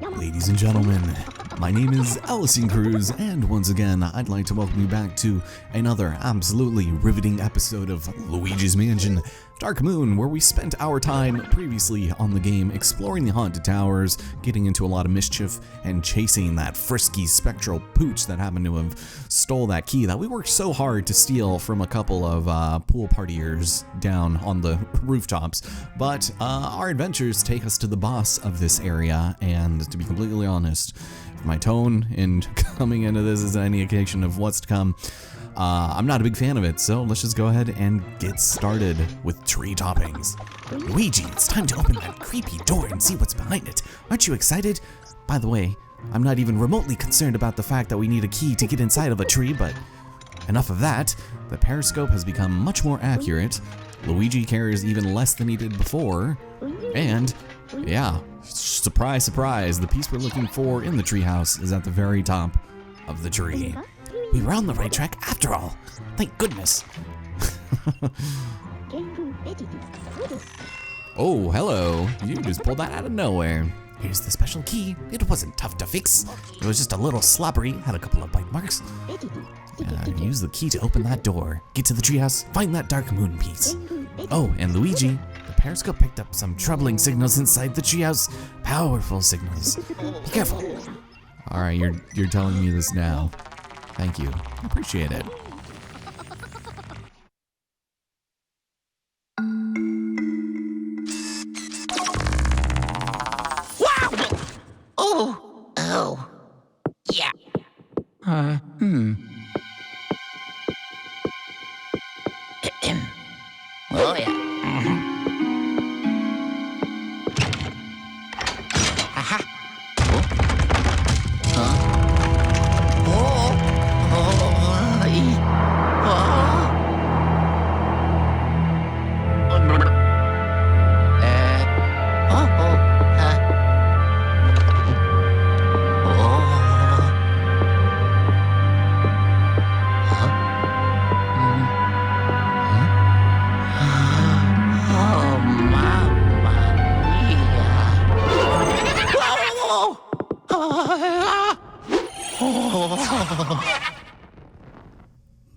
Ladies and gentlemen, my name is Allison Cruz, and once again, I'd like to welcome you back to another absolutely riveting episode of Luigi's Mansion Dark Moon, where we spent our time previously on the game exploring the haunted towers, getting into a lot of mischief, and chasing that frisky spectral pooch that happened to have stole that key that we worked so hard to steal from a couple of pool partiers down on the rooftops. But our adventures take us to the boss of this area, and to be completely honest, if my tone in coming into this is any indication of what's to come, I'm not a big fan of it, so let's just go ahead and get started with tree toppings. Luigi, it's time to open that creepy door and see what's behind it. Aren't you excited? By the way, I'm not even remotely concerned about the fact that we need a key to get inside of a tree, but enough of that. The periscope has become much more accurate. Luigi cares even less than he did before. And, yeah, surprise, surprise, the piece we're looking for in the treehouse is at the very top of the tree. We were on the right track after all. Thank goodness. Oh, hello. You just pulled that out of nowhere. Here's the special key. It wasn't tough to fix. It was just a little slobbery, had a couple of bite marks. Use the key to open that door. Get to the treehouse, find that dark moon piece. Oh, and Luigi, the periscope picked up some troubling signals inside the treehouse. Powerful signals. Be careful. All right, you're telling me this now. Thank you. I appreciate it. Wow! Oh. Yeah. Oh, yeah. Aha.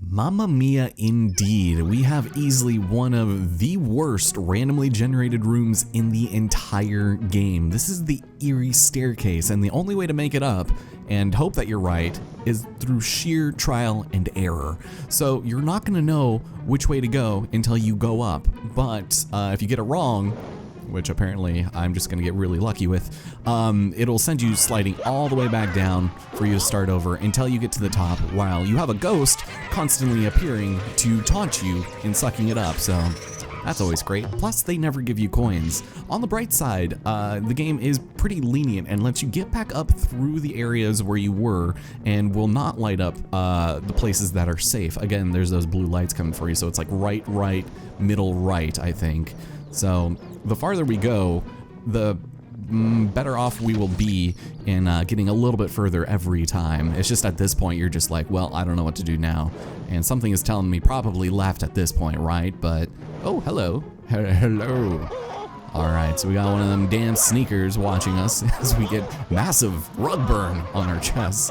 Mamma mia indeed. We have easily one of the worst randomly generated rooms in the entire game. This is the Eerie staircase, and the only way to make it up and hope that you're right is through sheer trial and error. So you're not gonna know which way to go until you go up, but if you get it wrong, which apparently I'm just gonna get really lucky with, it'll send you sliding all the way back down for you to start over until you get to the top, while you have a ghost constantly appearing to taunt you in sucking it up, so that's always great. Plus, they never give you coins. On the bright side, the game is pretty lenient and lets you get back up through the areas where you were and will not light up the places that are safe. Again, there's those blue lights coming for you, so it's like right, middle, right, I think. So the farther we go, the better off we will be in getting a little bit further every time. It's just at this point you're just like, well, I don't know what to do now. And something is telling me probably left at this point, right? But, oh, hello. Hello. All right, so we got one of them damn sneakers watching us as we get massive rug burn on our chests.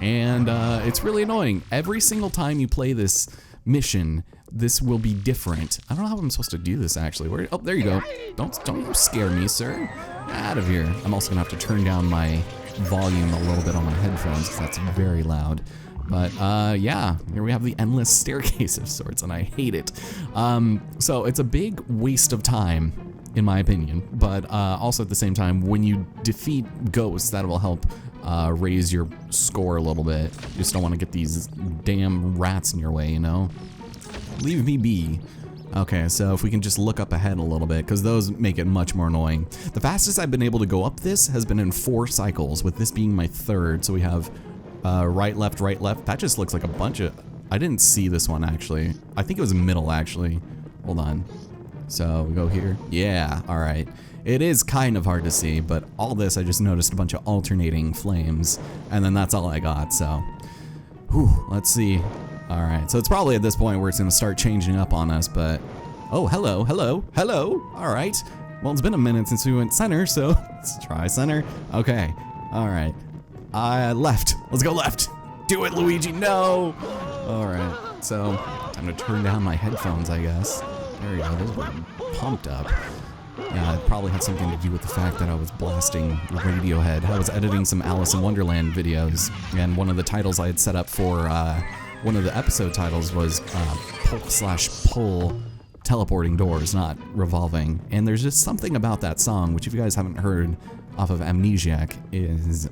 And it's really annoying. Every single time you play this mission, this will be different. I don't know how I'm supposed to do this actually. Oh, there you go. Don't scare me, sir. Out of here. I'm also gonna have to turn down my volume a little bit on my headphones because that's very loud. But yeah, here we have the endless staircase of sorts, and I hate it. So it's a big waste of time, in my opinion. But also at the same time, when you defeat ghosts, that will help raise your score a little bit. You just don't want to get these damn rats in your way, you know? Leave me be. Okay, so if we can just look up ahead a little bit, because those make it much more annoying. The fastest I've been able to go up this has been in 4 cycles, with this being my 3rd. So we have right, left, right, left. That just looks like a bunch of... I didn't see this one, actually. I think it was middle, actually. Hold on. So we go here. Yeah, all right. It is kind of hard to see, but all this, I just noticed a bunch of alternating flames, and then that's all I got, so... Whew, let's see. All right, so it's probably at this point where it's gonna start changing up on us, but... Oh, hello, hello, hello. All right. Well, it's been a minute since we went center, so let's try center. Okay, all right. Left. Let's go left. Do it, Luigi. No. All right. So time to turn down my headphones, I guess. There we go. Those were pumped up. Yeah, it probably had something to do with the fact that I was blasting Radiohead. I was editing some Alice in Wonderland videos, and one of the titles I had set up for one of the episode titles was pull/pull teleporting doors, not revolving. And there's just something about that song, which if you guys haven't heard off of Amnesiac, is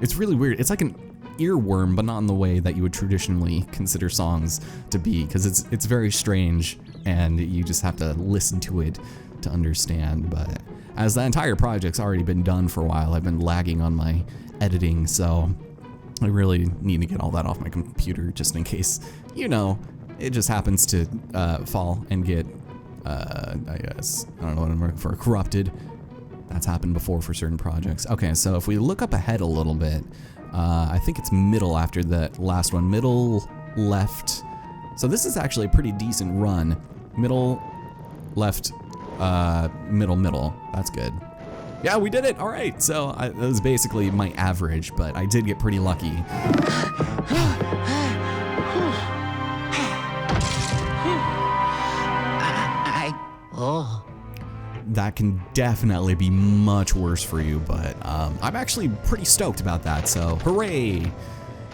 it's really weird. It's like an earworm, but not in the way that you would traditionally consider songs to be, because it's very strange, and you just have to listen to it to understand. But as the entire project's already been done for a while, I've been lagging on my editing, so I really need to get all that off my computer just in case, you know, it just happens to fall and get, I guess, I don't know what I'm looking for, corrupted. That's happened before for certain projects. Okay, so if we look up ahead a little bit, I think it's middle after that last one. Middle, left. So this is actually a pretty decent run. Middle, left, middle. That's good. Yeah, we did it. All right. So that was basically my average, but I did get pretty lucky. That can definitely be much worse for you, but I'm actually pretty stoked about that, so hooray!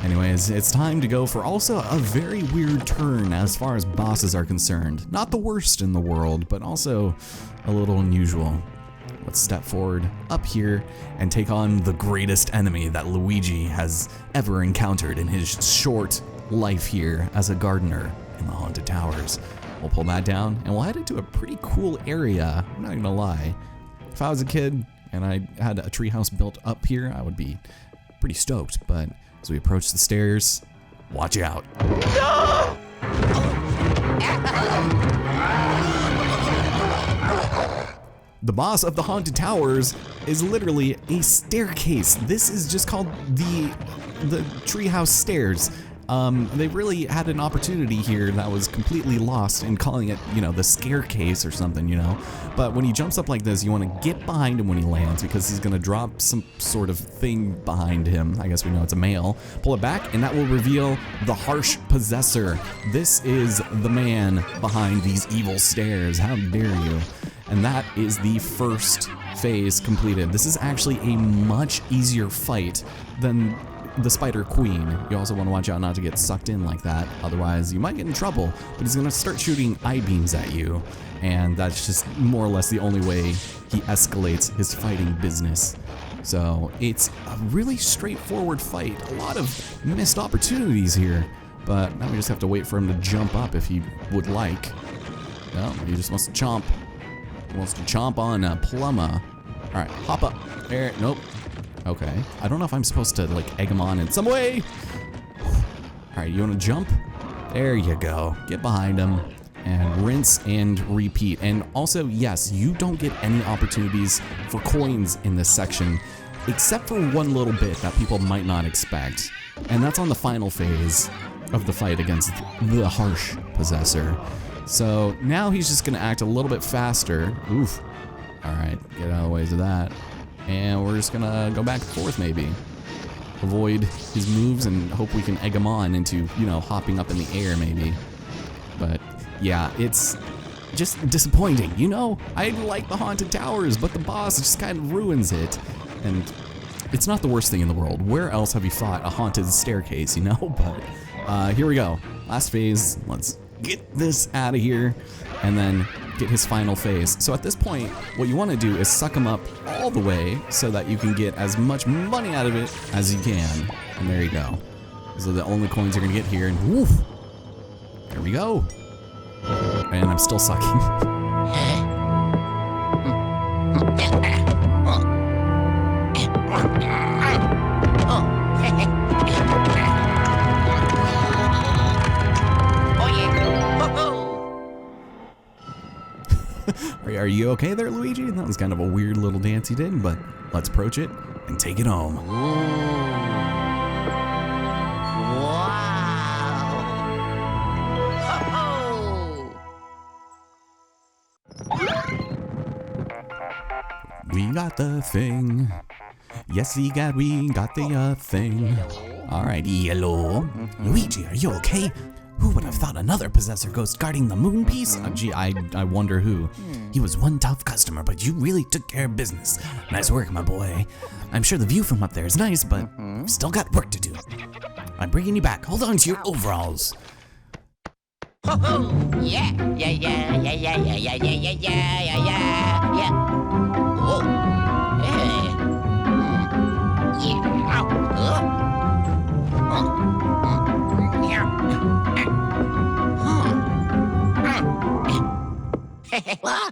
Anyways, it's time to go for also a very weird turn as far as bosses are concerned. Not the worst in the world, but also a little unusual. Let's step forward up here and take on the greatest enemy that Luigi has ever encountered in his short life here as a gardener in the Haunted Towers. We'll pull that down and we'll head into a pretty cool area. I'm not gonna lie. If I was a kid and I had a treehouse built up here, I would be pretty stoked. But as we approach the stairs, watch out. No! The boss of the Haunted Towers is literally a staircase. This is just called the treehouse stairs. They really had an opportunity here that was completely lost in calling it, you know, the Scarecase or something, you know. But when he jumps up like this, you want to get behind him when he lands because he's going to drop some sort of thing behind him. I guess we know it's a male. Pull it back and that will reveal the harsh possessor. This is the man behind these evil stairs. How dare you? And that is the first phase completed. This is actually a much easier fight than the Spider Queen. You also want to watch out not to get sucked in like that, otherwise you might get in trouble, but he's gonna start shooting eye beams at you, and that's just more or less the only way he escalates his fighting business. So it's a really straightforward fight, a lot of missed opportunities here, but now we just have to wait for him to jump up if he would like. No, he just wants to chomp. He wants to chomp on Plumma. Alright, hop up. There, nope. Okay, I don't know if I'm supposed to like egg him on in some way. All right, you wanna jump? There you go, get behind him and rinse and repeat. And also, yes, you don't get any opportunities for coins in this section, except for one little bit that people might not expect. And that's on the final phase of the fight against the harsh possessor. So now he's just gonna act a little bit faster. Oof, all right, get out of the way of that. And we're just gonna go back and forth maybe. Avoid his moves and hope we can egg him on into, you know, hopping up in the air maybe. But yeah, it's just disappointing, you know? I like the Haunted Towers, but the boss just kind of ruins it. And it's not the worst thing in the world. Where else have you fought a haunted staircase, you know? But here we go. Last phase, let's get this out of here. And then get his final phase. So at this point, what you want to do is suck him up all the way so that you can get as much money out of it as you can. And there you go. Those are the only coins you're gonna get here, and woof! There we go. And I'm still sucking. Are you okay there, Luigi? That was kind of a weird little dance you did, but let's approach it and take it home. got the thing. Yes, Egad, we got the thing. Alright, yellow. Luigi, are you okay? Who would have thought another possessor ghost guarding the moon piece? Gee, I wonder who. He was one tough customer, but you really took care of business. Nice work, my boy. I'm sure the view from up there is nice, but we've still got work to do. I'm bringing you back. Hold on to your overalls. Ho-ho! Yeah, yeah, yeah, yeah, yeah, yeah, yeah, yeah, yeah, yeah, yeah, yeah. Whoa. Hey. Yeah. Ow. Yeah.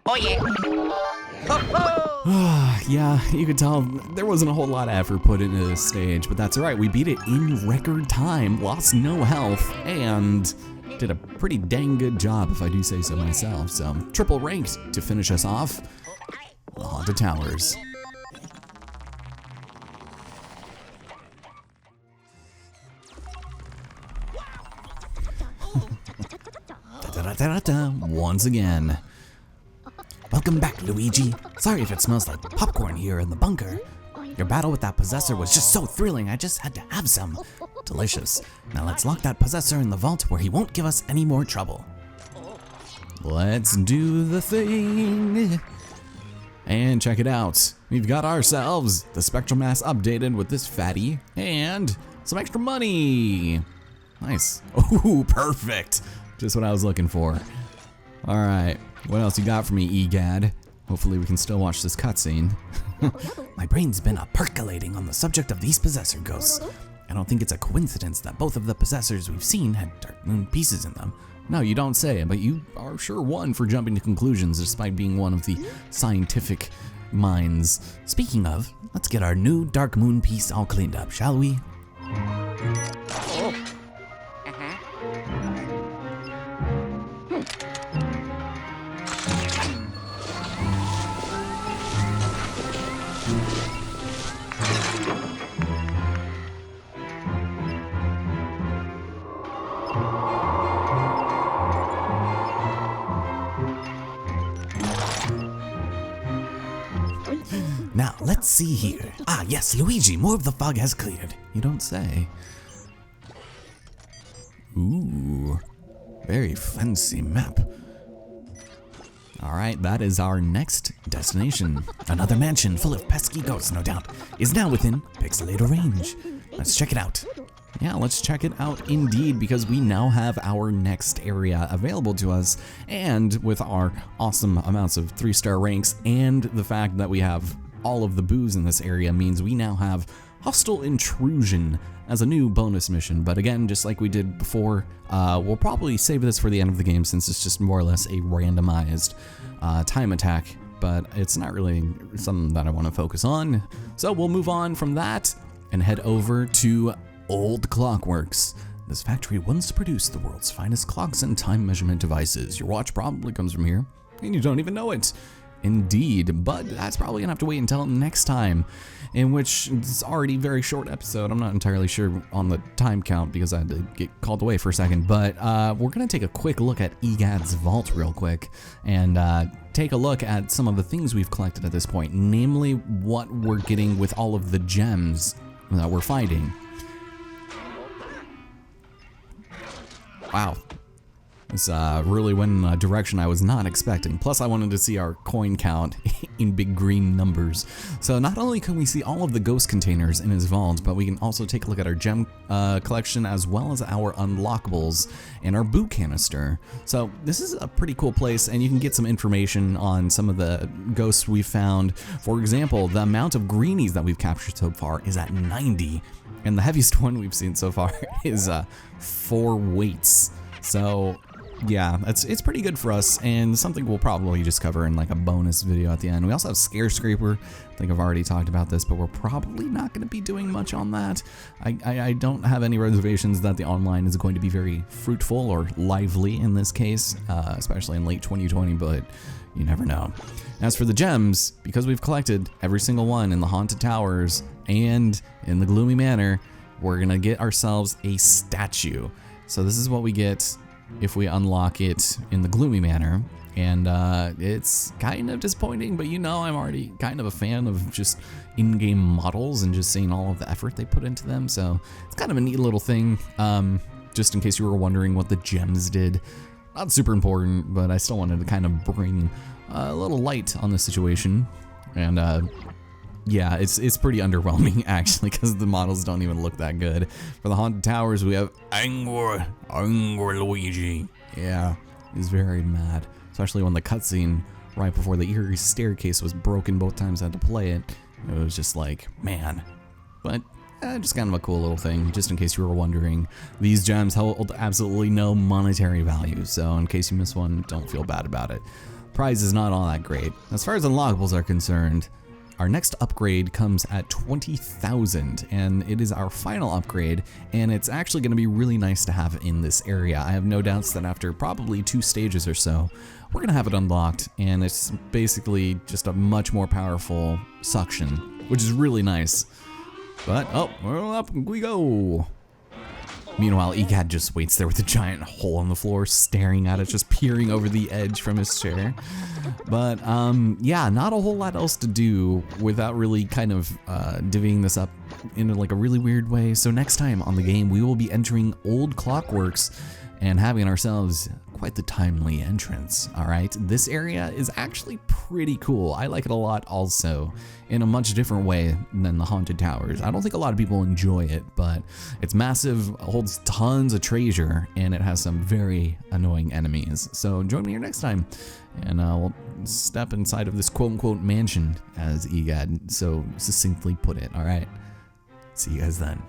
Oh, yeah. Ho-ho! Yeah, you could tell there wasn't a whole lot of effort put into this stage, but that's alright. We beat it in record time, lost no health, and did a pretty dang good job, if I do say so myself. So, triple ranked to finish us off. The Haunted Towers. Once again. Welcome back, Luigi. Sorry if it smells like popcorn here in the bunker. Your battle with that possessor was just so thrilling, I just had to have some. Delicious. Now let's lock that possessor in the vault where he won't give us any more trouble. Let's do the thing. And check it out. We've got ourselves the spectral mass updated with this fatty and some extra money. Nice. Ooh, perfect. Just what I was looking for. All right. What else you got for me, Egad? Hopefully we can still watch this cutscene. My brain's been percolating on the subject of these possessor ghosts. I don't think it's a coincidence that both of the possessors we've seen had dark moon pieces in them. No, you don't say, but you are sure one for jumping to conclusions despite being one of the scientific minds. Speaking of, let's get our new dark moon piece all cleaned up, shall we? Now, let's see here. Ah, yes, Luigi, more of the fog has cleared. You don't say. Ooh, very fancy map. All right, that is our next destination. Another mansion full of pesky ghosts, no doubt, is now within pixelator range. Let's check it out. Yeah, let's check it out indeed, because we now have our next area available to us, and with our awesome amounts of 3-star ranks and the fact that we have all of the booze in this area means we now have Hostile Intrusion as a new bonus mission. But again, just like we did before, we'll probably save this for the end of the game since it's just more or less a randomized time attack, but it's not really something that I want to focus on. So we'll move on from that and head over to Old Clockworks. This factory once produced the world's finest clocks and time measurement devices. Your watch probably comes from here, and you don't even know it. Indeed, but that's probably gonna have to wait until next time, in which it's already a very short episode. I'm not entirely sure on the time count because I had to get called away for a second, but we're gonna take a quick look at Egad's vault real quick and take a look at some of the things we've collected at this point, namely what we're getting with all of the gems that we're finding. Wow. This really went in a direction I was not expecting. Plus, I wanted to see our coin count in big green numbers. So not only can we see all of the ghost containers in his vault, but we can also take a look at our gem collection as well as our unlockables and our boot canister. So this is a pretty cool place, and you can get some information on some of the ghosts we found. For example, the amount of greenies that we've captured so far is at 90, and the heaviest one we've seen so far is 4 weights. So yeah, it's pretty good for us, and something we'll probably just cover in like a bonus video at the end. We also have Scarecases. I think I've already talked about this, but we're probably not going to be doing much on that. I don't have any reservations that the online is going to be very fruitful or lively in this case, especially in late 2020, but you never know. As for the gems, because we've collected every single one in the Haunted Towers and in the Gloomy Manor, we're going to get ourselves a statue. So this is what we get if we unlock it in the Gloomy Manor. And it's kind of disappointing, but you know I'm already kind of a fan of just in-game models and just seeing all of the effort they put into them, so it's kind of a neat little thing. Just in case you were wondering what the gems did, not super important, but I still wanted to kind of bring a little light on the situation. And yeah, it's pretty underwhelming actually, because the models don't even look that good. For the Haunted Towers, we have Angry Luigi. Yeah, he's very mad. Especially when the cutscene right before the Eerie staircase was broken both times I had to play it. It was just like, man. But just kind of a cool little thing, just in case you were wondering. These gems hold absolutely no monetary value, so in case you miss one, don't feel bad about it. Prize is not all that great. As far as unlockables are concerned, our next upgrade comes at 20,000, and it is our final upgrade, and it's actually going to be really nice to have in this area. I have no doubts that after probably 2 stages or so, we're going to have it unlocked, and it's basically just a much more powerful suction, which is really nice. But, oh, well, up we go. Meanwhile, Egad just waits there with a giant hole in the floor, staring at it, just peering over the edge from his chair. But, yeah, not a whole lot else to do without really kind of divvying this up in like a really weird way. So next time on the game, we will be entering Old Clockworks and having ourselves quite the timely entrance, all right? This area is actually pretty cool. I like it a lot also, in a much different way than the Haunted Towers. I don't think a lot of people enjoy it, but it's massive, holds tons of treasure, and it has some very annoying enemies. So join me here next time, and we'll step inside of this quote-unquote mansion, as Egad so succinctly put it, all right? See you guys then.